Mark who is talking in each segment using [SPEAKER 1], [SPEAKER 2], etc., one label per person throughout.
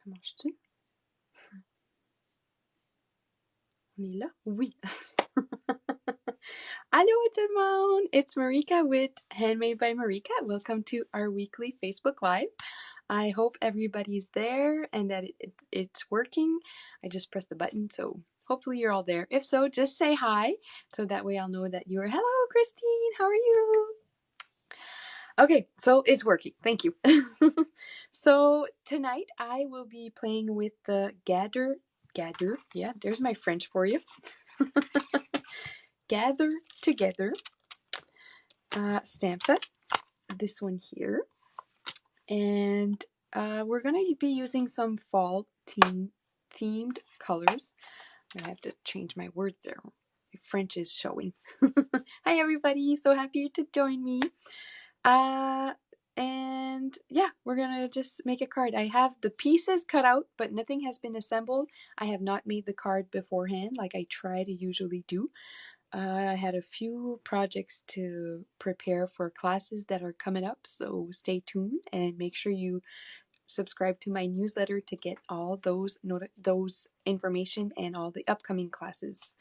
[SPEAKER 1] Ça marche-tu? On est là? Oui. Hello tout le monde! It's Marika with Handmade by Marika. Welcome to our weekly Facebook Live. I hope everybody's there and that it's working. I just pressed the button, so hopefully you're all there. If so, just say hi, so that way I'll know that you're. Hello, Christine! How are you? Okay, so it's working. Thank you. So tonight I will be playing with the Gather. Yeah, there's my French for you. Gather Together stamp set. This one here. And we're going to be using some fall themed colors. I have to change my words there. My French is showing. Hi everybody, so happy to join me. And yeah, we're gonna just make a card. I have the pieces cut out, but nothing has been assembled. I have not made the card beforehand like I try to usually do. I had a few projects to prepare for classes that are coming up, so stay tuned and make sure you subscribe to my newsletter to get all those information and all the upcoming classes.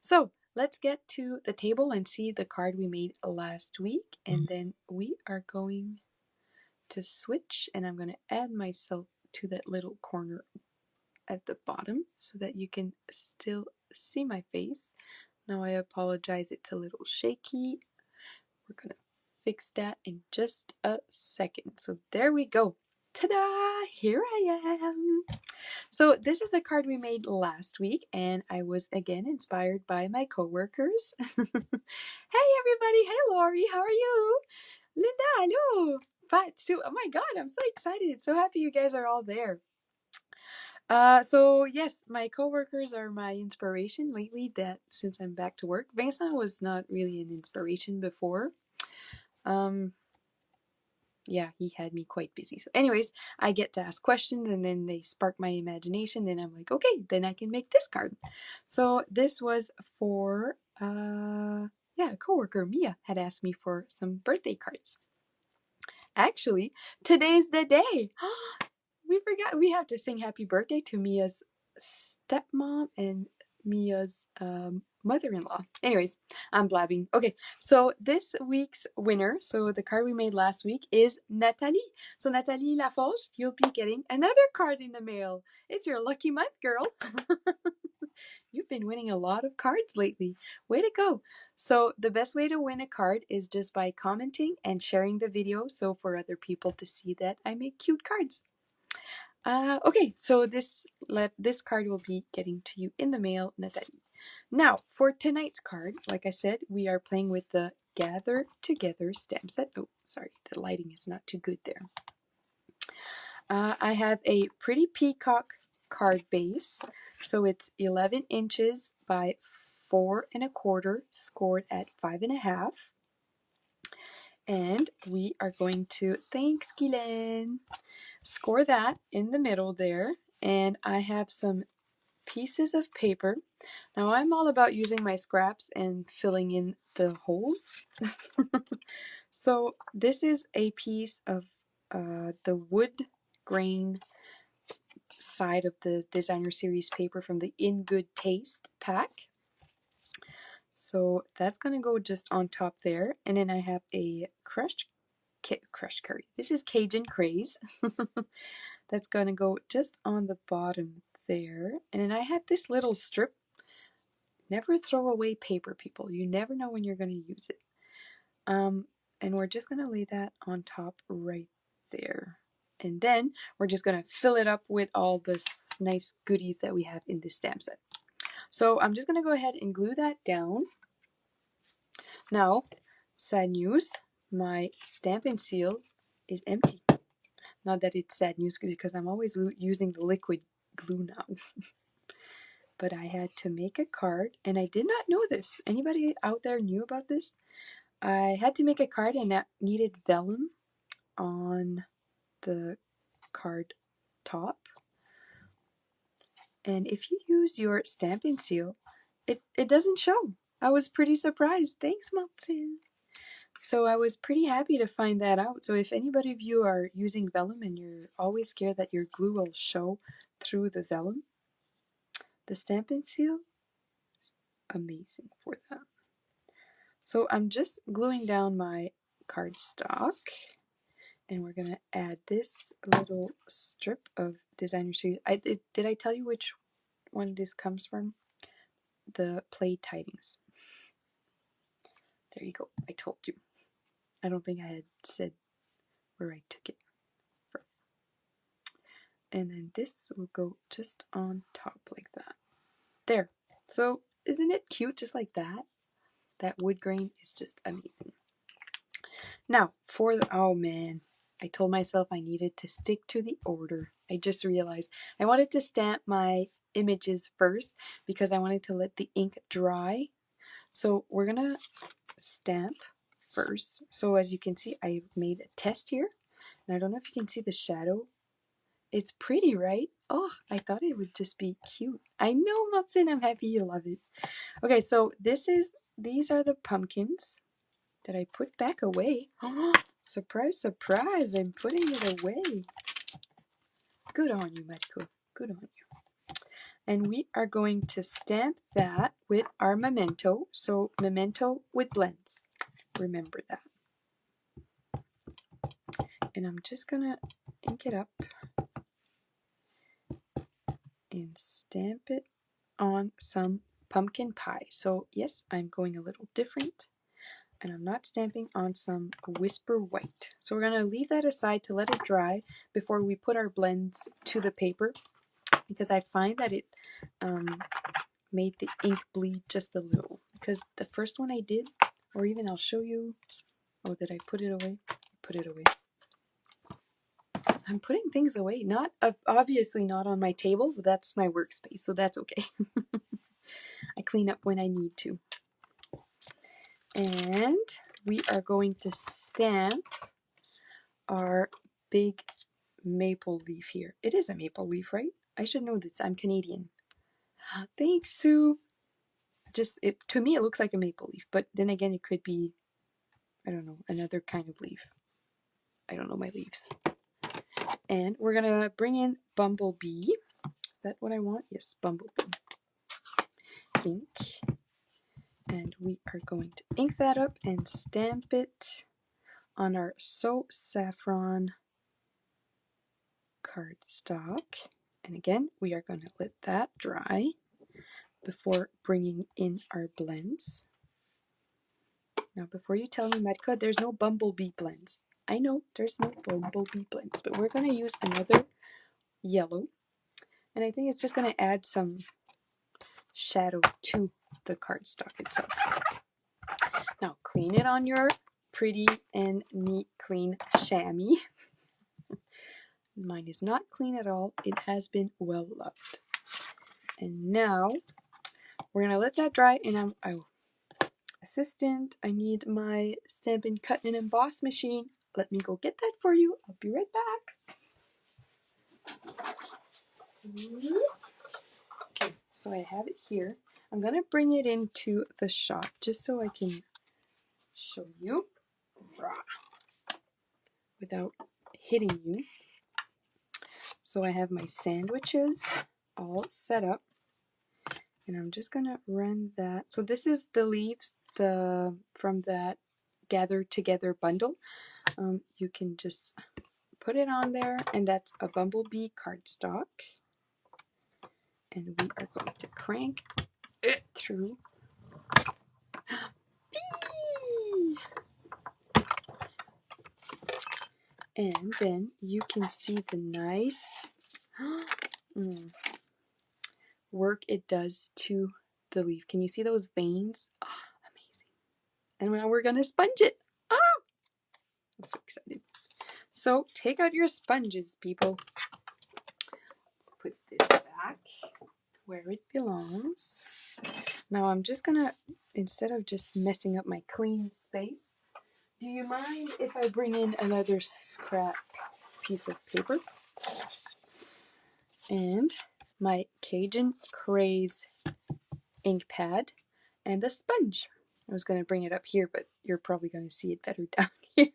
[SPEAKER 1] So let's get to the table and see the card we made last week, and then we are going to switch, and I'm going to add myself to that little corner at the bottom so that you can still see my face. Now I apologize, it's a little shaky. We're going to fix that in just a second. So there we go. Ta-da! Here I am. So this is the card we made last week, and I was again inspired by my coworkers. Hey everybody! Hey Lori, how are you? Linda, hello! But Sue, oh my god, I'm so excited! So happy you guys are all there. So yes, my coworkers are my inspiration lately. That since I'm back to work, Vincent was not really an inspiration before. Yeah, he had me quite busy. So anyways, I get to ask questions and then they spark my imagination and I'm like, okay, then I can make this card. So this was for, a coworker, Mia, had asked me for some birthday cards. Actually, today's the day. We forgot, we have to sing happy birthday to Mia's stepmom and Mia's mother-in-law. Anyways, I'm blabbing. Okay, so this week's winner, so the card we made last week, is Nathalie. So Nathalie Laforge, you'll be getting another card in the mail. It's your lucky month, girl. You've been winning a lot of cards lately. Way to go. So the best way to win a card is just by commenting and sharing the video, so for other people to see that I make cute cards. Okay, so this card will be getting to you in the mail, Nathalie. Now, for tonight's card, like I said, we are playing with the Gather Together stamp set. Oh, sorry, the lighting is not too good there. I have a pretty peacock card base, so it's 11 inches by 4 1/4, scored at 5 1/2. And we are going to, thanks Guylaine, score that in the middle there. And I have some pieces of paper. Now I'm all about using my scraps and filling in the holes. So this is a piece of the wood grain side of the designer series paper from the In Good Taste pack. So that's gonna go just on top there, and then I have a crushed curry. This is Cajun Craze. That's gonna go just on the bottom there, and then I have this little strip. Never throw away paper, people. You never know when you're gonna use it. And we're just gonna lay that on top right there. And then we're just gonna fill it up with all the nice goodies that we have in this stamp set. So I'm just gonna go ahead and glue that down. Now, sad news, my Stampin' Seal is empty. Not that it's sad news because I'm always using the liquid glue now. But I had to make a card, and I did not know this. Anybody out there knew about this? I had to make a card and that needed vellum on the card top. And if you use your Stampin' Seal, it doesn't show. I was pretty surprised. Thanks, Martin. So I was pretty happy to find that out. So if anybody of you are using vellum and you're always scared that your glue will show through the vellum, the Stampin' Seal is amazing for that. So I'm just gluing down my cardstock, and we're gonna add this little strip of designer series. Did I tell you which one this comes from? The Play Tidings. There you go. I told you. I don't think I had said where I took it from. And then this will go just on top like that. There. So isn't it cute just like that? That wood grain is just amazing. Now for the, oh man, I told myself I needed to stick to the order. I just realized I wanted to stamp my images first because I wanted to let the ink dry. So we're gonna stamp first. So as you can see, I made a test here, and I don't know if you can see the shadow. It's pretty, right? Oh, I thought it would just be cute. I know, Matsun, I'm happy you love it. Okay, so these are the pumpkins that I put back away. Oh, surprise, surprise, I'm putting it away. Good on you, Mariko. Good on you. And we are going to stamp that with our memento. So memento with blends. Remember that. And I'm just gonna ink it up and stamp it on some pumpkin pie. So yes, I'm going a little different, and I'm not stamping on some Whisper White. So we're gonna leave that aside to let it dry before we put our blends to the paper, because I find that it made the ink bleed just a little. Because the first one I did, or even I'll show you. Oh, did I put it away? Put it away. I'm putting things away, not obviously not on my table, but that's my workspace, so that's okay. I clean up when I need to. And we are going to stamp our big maple leaf here. It is a maple leaf, right? I should know this. I'm Canadian. Thanks, Sue. Just to me it looks like a maple leaf, but then again it could be, I don't know, another kind of leaf. I don't know my leaves. And we're gonna bring in Bumblebee. Is that what I want? Yes, Bumblebee. Ink. And we are going to ink that up and stamp it on our So Saffron cardstock. And again, we are going to let that dry before bringing in our blends. Now, before you tell me, Mariko, there's no Bumblebee blends. I know there's no Bumblebee blends, but we're going to use another yellow. And I think it's just going to add some shadow to the cardstock itself. Now, clean it on your pretty and neat, clean chamois. Mine is not clean at all. It has been well loved. And now we're gonna let that dry. And assistant, I need my Stampin' Cut and Emboss machine. Let me go get that for you. I'll be right back. Okay, so I have it here. I'm gonna bring it into the shop just so I can show you without hitting you. So I have my sandwiches all set up, and I'm just gonna run that. So this is the leaves from that Gather Together bundle. You can just put it on there, and that's a Bumblebee cardstock. And we are going to crank it through. And then you can see the nice work it does to the leaf. Can you see those veins? Oh, amazing. And now we're going to sponge it. Ah! I'm so excited. So take out your sponges, people. Let's put this back where it belongs. Now I'm just going to, instead of just messing up my clean space, do you mind if I bring in another scrap piece of paper? And my Cajun Craze ink pad and a sponge. I was going to bring it up here, but you're probably going to see it better down here.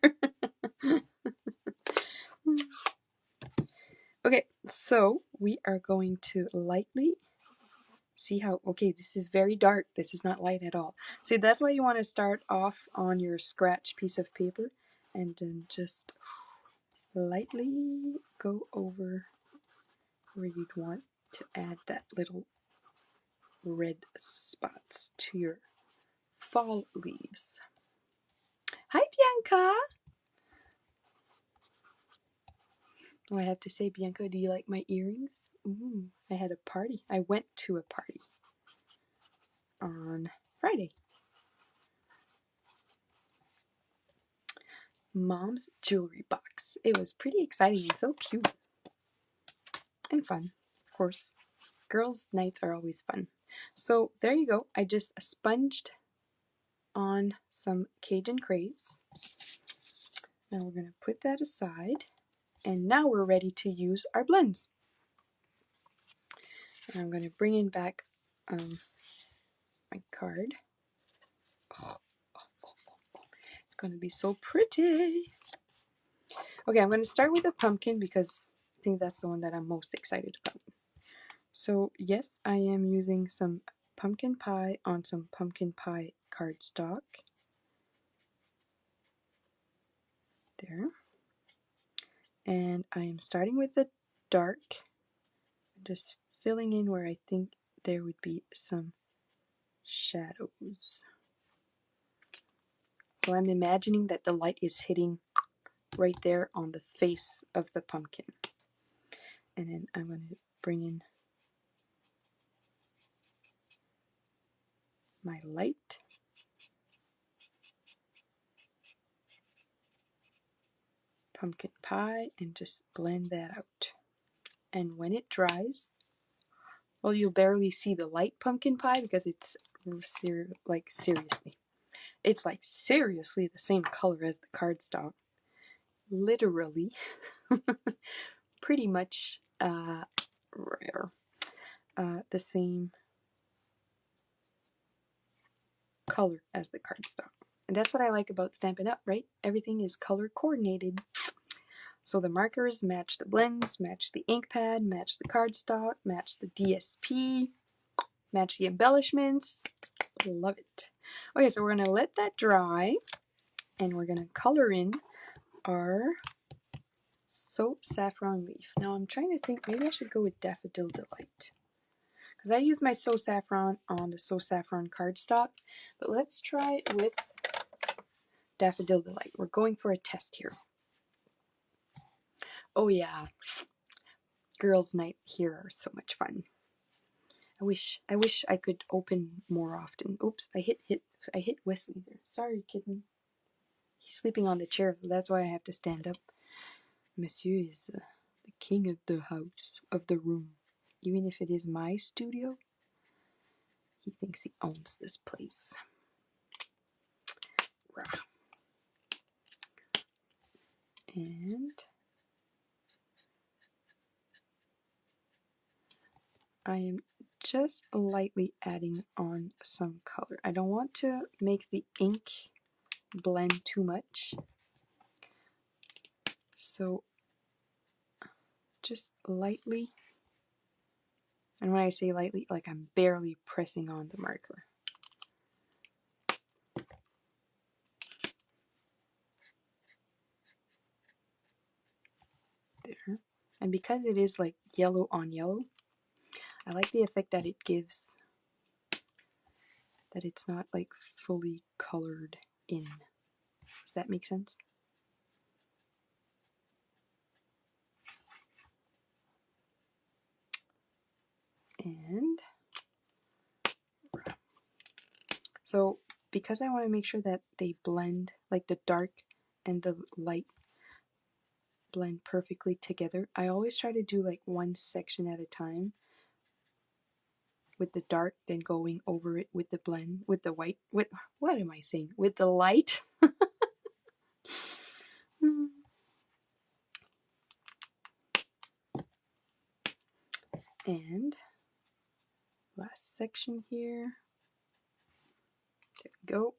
[SPEAKER 1] Okay, so we are going to lightly see how, okay, this is very dark. This is not light at all. So that's why you want to start off on your scratch piece of paper and then just lightly go over where you'd want to add that little red spots to your fall leaves. Hi, Bianca! Oh, I have to say, Bianca, do you like my earrings? Ooh, I had a party. I went to a party on Friday. Mom's jewelry box. It was pretty exciting and so cute. And fun, of course. Girls' nights are always fun. So there you go. I just sponged on some Cajun craze. Now we're going to put that aside. And now we're ready to use our blends. And I'm going to bring in back my card. Oh, it's going to be so pretty. Okay, I'm going to start with a pumpkin because I think that's the one that I'm most excited about. So yes, I am using some pumpkin pie on some pumpkin pie cardstock. There. And I am starting with the dark, just filling in where I think there would be some shadows. So I'm imagining that the light is hitting right there on the face of the pumpkin. And then I'm going to bring in my light. Pumpkin pie and just blend that out. And when it dries, well, you'll barely see the light pumpkin pie because it's like seriously. It's like seriously the same color as the cardstock. Literally. Pretty much rare. The same color as the cardstock. And that's what I like about Stampin' Up, right? Everything is color coordinated. So the markers match the blends, match the ink pad, match the cardstock, match the DSP, match the embellishments. Love it. Okay, so we're going to let that dry and we're going to color in our Soap Saffron Leaf. Now I'm trying to think, maybe I should go with Daffodil Delight because I use my So Saffron on the So Saffron cardstock, but let's try it with Daffodil Delight. We're going for a test here. Oh yeah, girls' night here are so much fun. I wish I could open more often. Oops, I hit Wesley there. Sorry, kitten. He's sleeping on the chair, so that's why I have to stand up. Monsieur is the king of the house, of the room. Even if it is my studio, he thinks he owns this place. And I am just lightly adding on some color. I don't want to make the ink blend too much. So just lightly, and when I say lightly, like I'm barely pressing on the marker. There. And because it is like yellow on yellow, I like the effect that it gives, that it's not like fully colored in. Does that make sense? And so because I want to make sure that they blend, like the dark and the light blend perfectly together, I always try to do like one section at a time with the dark, then going over it with the blend, with the white, with, what am I saying? With the light. And last section here. There we go.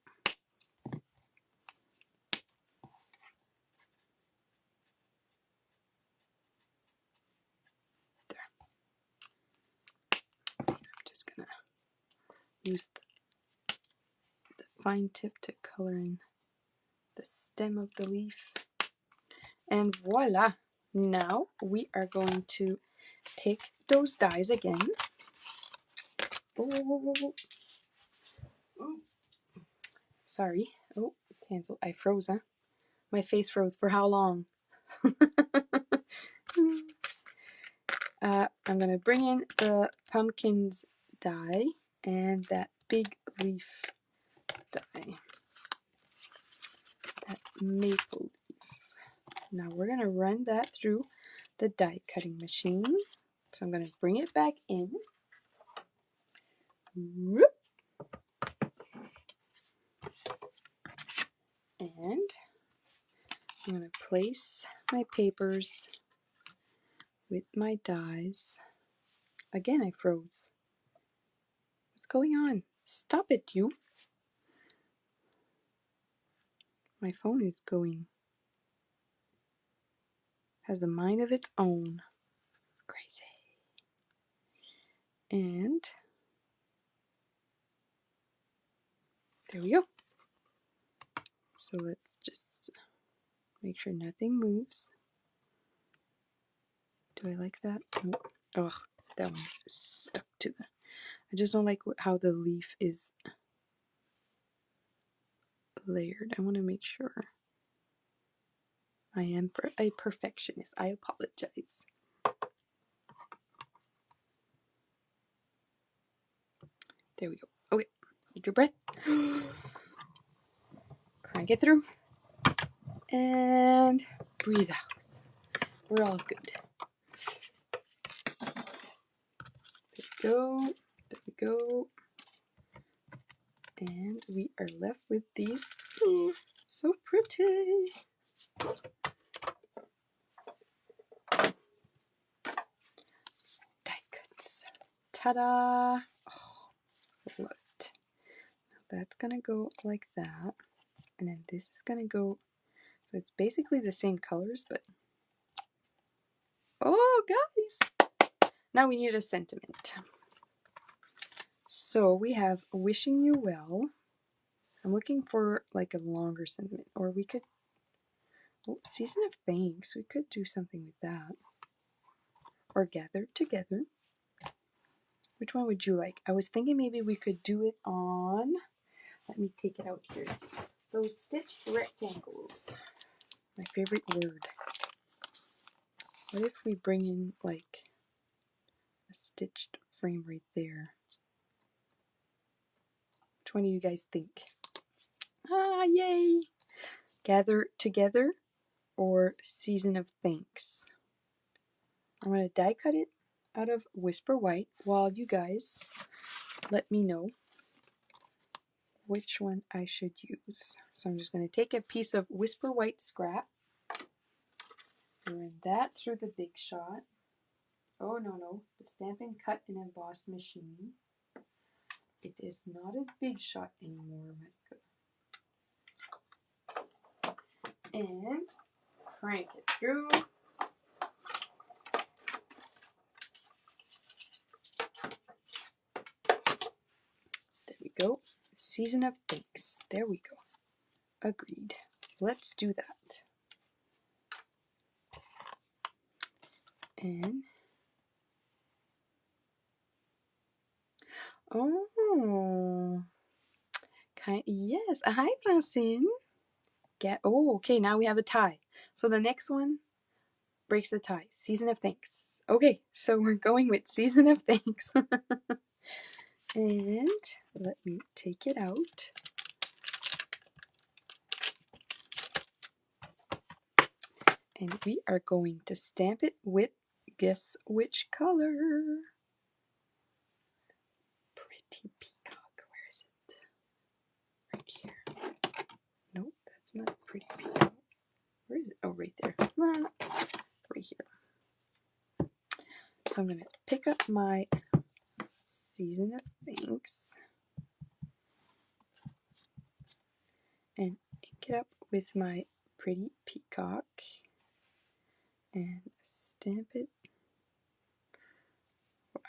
[SPEAKER 1] just gonna use the fine tip to color in the stem of the leaf. And voila! Now we are going to take those dies again. Oh, sorry. Oh, cancel. I froze, huh? My face froze for how long? I'm gonna bring in the pumpkins die and that big leaf die. That maple leaf. Now we're gonna run that through the die cutting machine. So I'm gonna bring it back in. Whoop. And I'm gonna place my papers with my dies. Again, I froze. What's going on? Stop it, you. My phone is going. Has a mind of its own. Crazy. And there we go. So let's just make sure nothing moves. Do I like that? Nope. Ugh, that one stuck to the... I just don't like how the leaf is layered. I want to make sure. I am a perfectionist. I apologize. There we go. Okay, hold your breath. Crank it through. And breathe out. We're all good. There we go. There we go. And we are left with these. Oh, so pretty. Die cuts. Ta-da! Oh, love it. Now that's gonna go like that. And then this is gonna go, so it's basically the same colors, but oh guys! Now we need a sentiment. So we have wishing you well. I'm looking for like a longer sentiment, or we could, oh, season of thanks. We could do something with that. Or gathered together. Which one would you like? I was thinking maybe we could do it on, let me take it out here. Those stitched rectangles. My favorite word. What if we bring in like a stitched frame right there? Which one do you guys think? Ah, yay! Gather together or season of thanks. I'm going to die cut it out of Whisper White while you guys let me know which one I should use. So I'm just going to take a piece of Whisper White scrap, run that through the Big Shot. Oh no, the Stampin' Cut and Emboss machine. It is not a Big Shot anymore, and crank it through. There we go. Season of thanks. There we go. Agreed. Let's do that. And oh, yes. Hi, Francine. Oh, okay. Now we have a tie. So the next one breaks the tie. Season of thanks. Okay, so we're going with season of thanks. And let me take it out. And we are going to stamp it with, guess which color? Pretty Peacock. Where is it? Right here. Nope, that's not Pretty Peacock. Where is it? Oh, right there. Right here. So I'm going to pick up my season of thanks and ink it up with my Pretty Peacock and stamp it.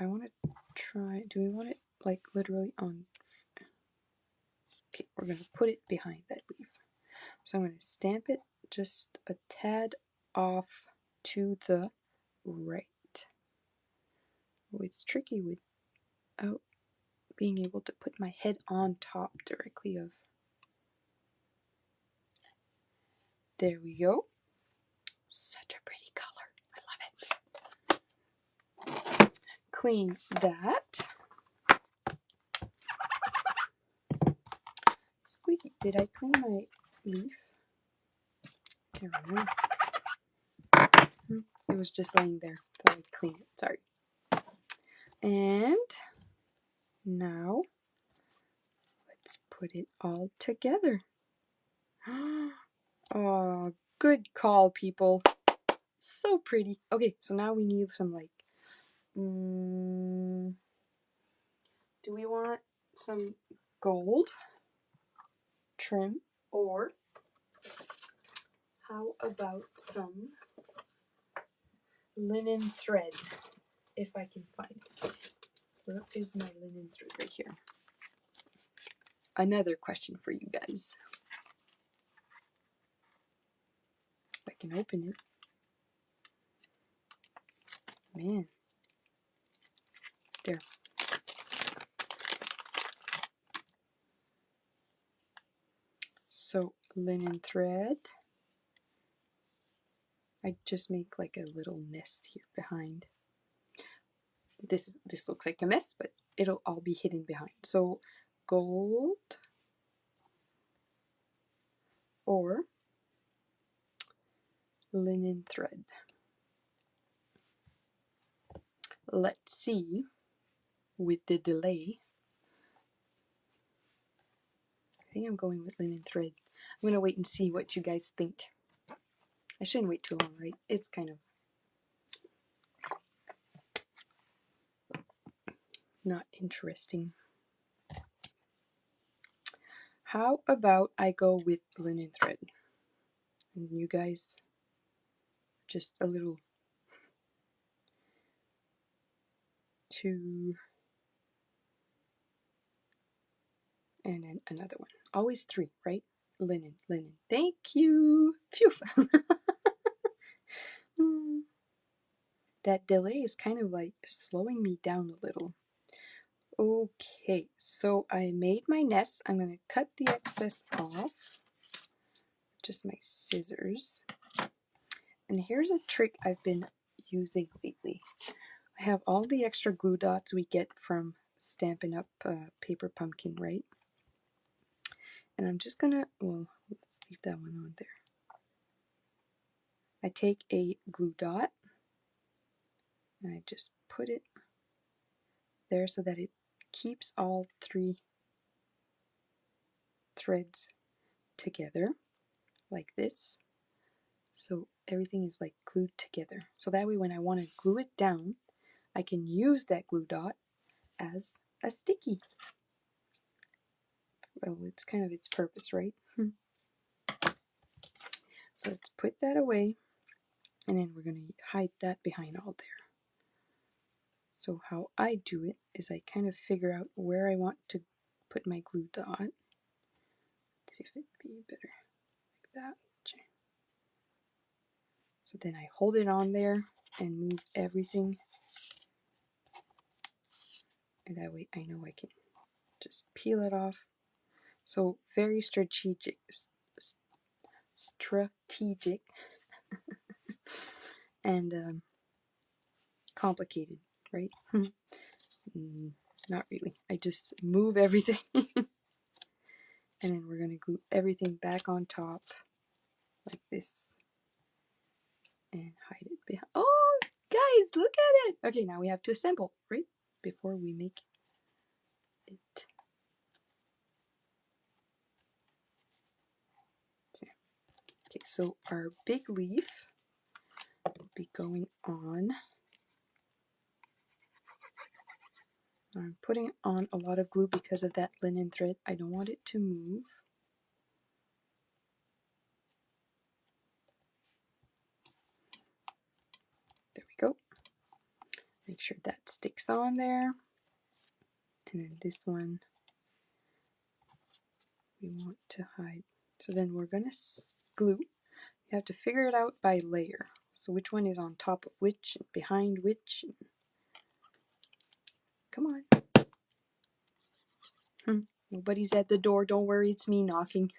[SPEAKER 1] I want to try, do we want it like literally on. Okay, we're going to put it behind that leaf. So I'm going to stamp it just a tad off to the right. Oh, it's tricky without being able to put my head on top directly of. There we go. Such a pretty color. I love it. Clean that. Squeaky, did I clean my leaf? I don't know. It was just laying there. Thought I'd clean it. Sorry. And now let's put it all together. Oh, good call, people. So pretty. Okay, so now we need some like, do we want some gold trim, or how about some linen thread, if I can find it? Where is my linen thread? Right here. Another question for you guys. If I can open it. Man. There. So, linen thread. I just make like a little nest here behind. This looks like a mess, but it'll all be hidden behind. So, gold or linen thread. Let's see with the delay. I think I'm going with linen thread. I'm going to wait and see what you guys think. I shouldn't wait too long, right? It's kind of not interesting. How about I go with linen thread? And you guys, just a little 2, and then another one. Always 3, right? Linen. Thank you. Phew. That delay is kind of like slowing me down a little. Okay, so I made my nest. I'm going to cut the excess off. Just my scissors. And here's a trick I've been using lately. I have all the extra glue dots we get from Stampin' Up! Paper pumpkin, right? And I'm just gonna, well, let's leave that one on there. I take a glue dot and I just put it there so that it keeps all 3 threads together like this. So everything is like glued together. So that way when I want to glue it down, I can use that glue dot as a sticky. Well, it's kind of its purpose, right? So let's put that away, and then we're going to hide that behind all there. So how I do it is I kind of figure out where I want to put my glue dot. Let's see if it'd be better like that. So then I hold it on there and move everything, and that way I know I can just peel it off. So very strategic and complicated, right? Not really. I just move everything and then we're going to glue everything back on top like this and hide it behind. Oh, guys, look at it. Okay, now we have to assemble, right? Before we make it. Okay, so our big leaf will be going on. I'm putting on a lot of glue because of that linen thread. I don't want it to move. There we go. Make sure that sticks on there. And then this one we want to hide. So then we're going to glue. You have to figure it out by layer. So which one is on top of which and behind which. Come on. Nobody's at the door. Don't worry, it's me knocking.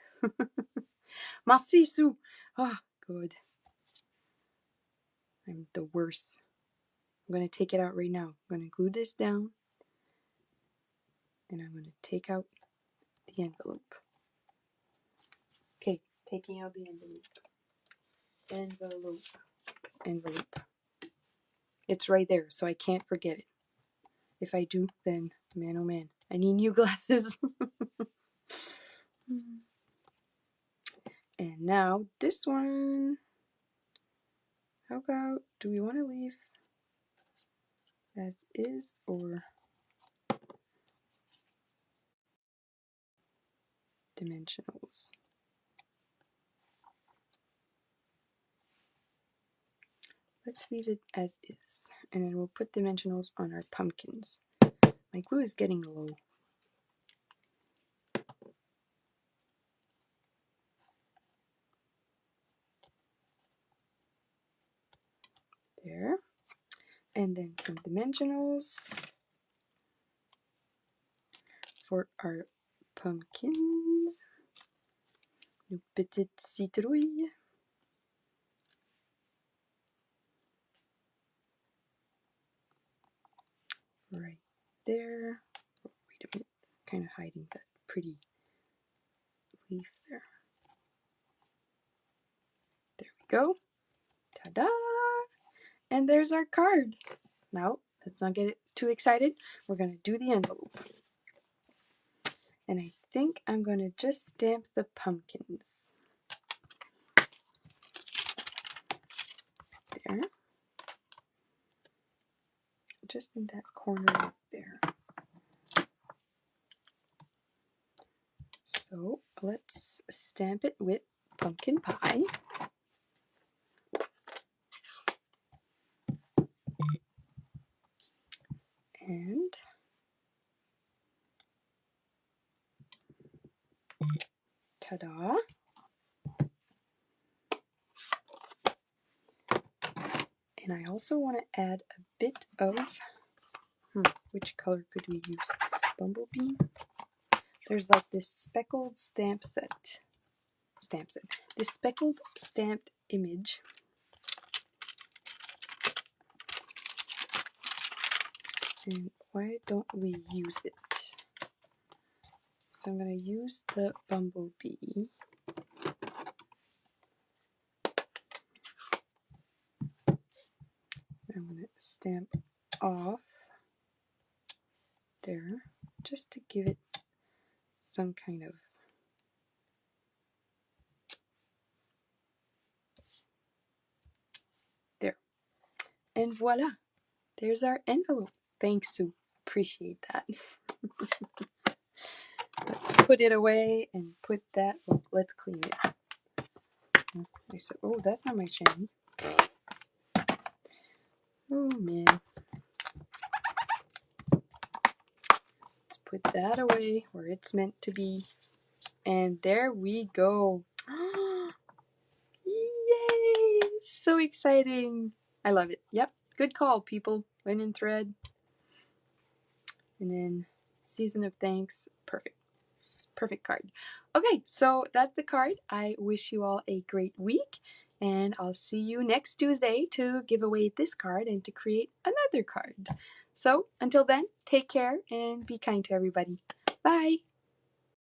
[SPEAKER 1] Merci, Sue. Ah, good. I'm the worst. I'm going to take it out right now. I'm going to glue this down. And I'm going to take out the envelope. Okay, taking out the envelope. Envelope. It's right there, so I can't forget it. If I do, then man oh man, I need new glasses. And now this one. How about, do we want to leave as is or dimensionals? Let's leave it as is, and then we'll put dimensionals on our pumpkins. My glue is getting low. There. And then some dimensionals for our pumpkins. Nos petites citrouilles. Right there. Oh, wait a minute. Kind of hiding that pretty leaf there. There we go. Ta-da! And there's our card. Now, let's not get too excited. We're going to do the envelope. And I think I'm going to just stamp the pumpkins. There. Just in that corner right there. So let's stamp it with pumpkin pie. And ta-da! And I also want to add a bit of, which color could we use? Bumblebee? There's like this speckled stamps it. This speckled stamped image. And why don't we use it? So I'm going to use the bumblebee. I'm going to stamp off there just to give it some kind of there. And voila, there's our envelope. Thanks, Sue. Appreciate that. Let's put it away and put that. Oh, let's clean it. I said, oh, that's not my chamois. Oh man. Let's put that away where it's meant to be. And there we go. Yay! So exciting. I love it. Yep. Good call, people. Linen thread. And then Season of Thanks. Perfect. Perfect card. Okay, so that's the card. I wish you all a great week. And I'll see you next Tuesday to give away this card and to create another card. So until then, take care and be kind to everybody. Bye.